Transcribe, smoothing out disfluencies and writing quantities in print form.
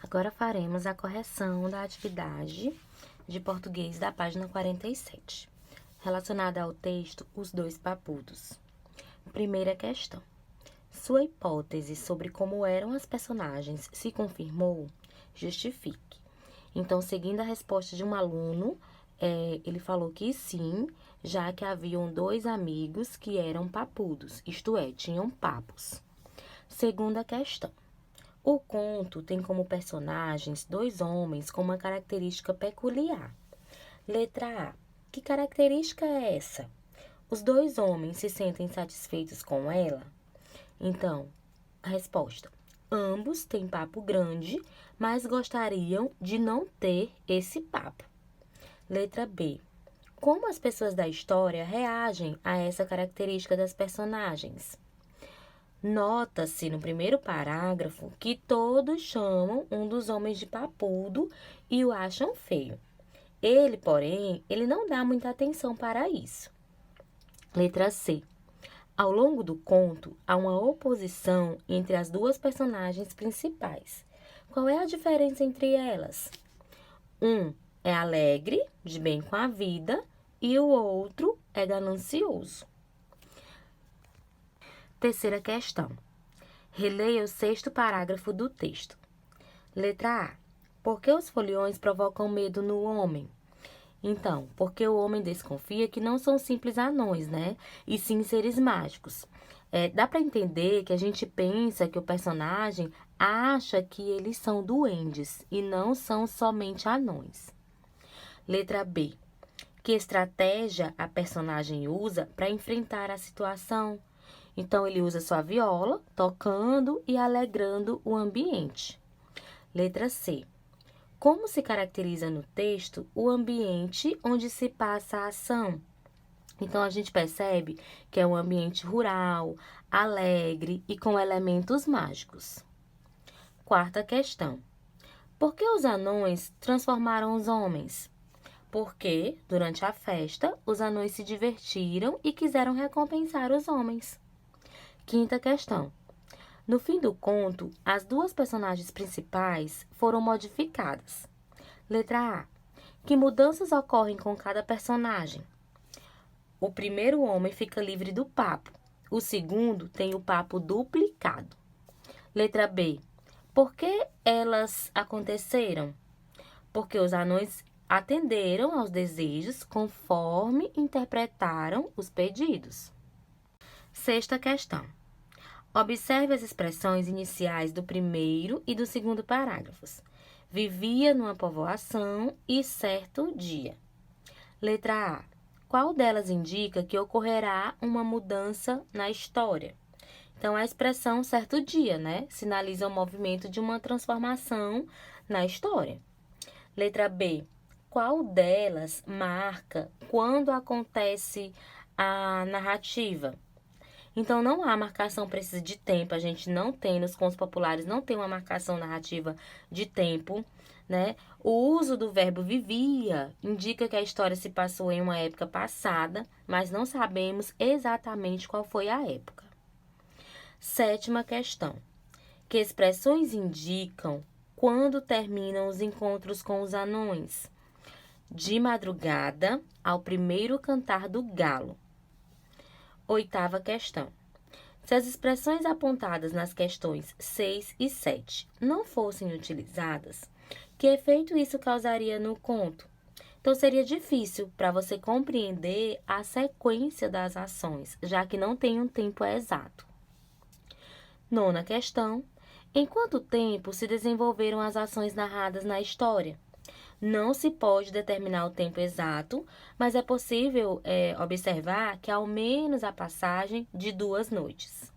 Agora faremos a correção da atividade de português da página 47, relacionada ao texto Os Dois Papudos. Primeira questão. Sua hipótese sobre como eram as personagens se confirmou? Justifique. Então, seguindo a resposta de um aluno, ele falou que sim, já que haviam dois amigos que eram papudos, isto é, tinham papos. Segunda questão. O conto tem como personagens dois homens com uma característica peculiar. Letra A. Que característica é essa? Os dois homens se sentem satisfeitos com ela? Então, a resposta. Ambos têm papo grande, mas gostariam de não ter esse papo. Letra B. Como as pessoas da história reagem a essa característica das personagens? Nota-se no primeiro parágrafo que todos chamam um dos homens de papudo e o acham feio. Ele, porém, não dá muita atenção para isso. Letra C. Ao longo do conto, há uma oposição entre as duas personagens principais. Qual é a diferença entre elas? Um é alegre, de bem com a vida, e o outro é ganancioso. Terceira questão. Releia o sexto parágrafo do texto. Letra A. Por que os foliões provocam medo no homem? Então, porque o homem desconfia que não são simples anões, né? E sim seres mágicos. Dá para entender que a gente pensa que o personagem acha que eles são duendes e não são somente anões. Letra B. Que estratégia a personagem usa para enfrentar a situação? Então, ele usa sua viola, tocando e alegrando o ambiente. Letra C. Como se caracteriza no texto o ambiente onde se passa a ação? Então, a gente percebe que é um ambiente rural, alegre e com elementos mágicos. Quarta questão. Por que os anões transformaram os homens? Porque, durante a festa, os anões se divertiram e quiseram recompensar os homens. Quinta questão. No fim do conto, as duas personagens principais foram modificadas. Letra A. Que mudanças ocorrem com cada personagem? O primeiro homem fica livre do papo. O segundo tem o papo duplicado. Letra B. Por que elas aconteceram? Porque os anões atenderam aos desejos conforme interpretaram os pedidos. Sexta questão. Observe as expressões iniciais do primeiro e do segundo parágrafos. Vivia numa povoação e certo dia. Letra A. Qual delas indica que ocorrerá uma mudança na história? Então, a expressão certo dia, né? Sinaliza o movimento de uma transformação na história. Letra B. Qual delas marca quando acontece a narrativa? Então, não há marcação precisa de tempo, a gente não tem, nos contos populares, não tem uma marcação narrativa de tempo, né? O uso do verbo vivia indica que a história se passou em uma época passada, mas não sabemos exatamente qual foi a época. Sétima questão. Que expressões indicam quando terminam os encontros com os anões? De madrugada ao primeiro cantar do galo. Oitava questão. Se as expressões apontadas nas questões 6 e 7 não fossem utilizadas, que efeito isso causaria no conto? Então, seria difícil para você compreender a sequência das ações, já que não tem um tempo exato. Nona questão. Em quanto tempo se desenvolveram as ações narradas na história? Não se pode determinar o tempo exato, mas é possível observar que há ao menos a passagem de 2 noites.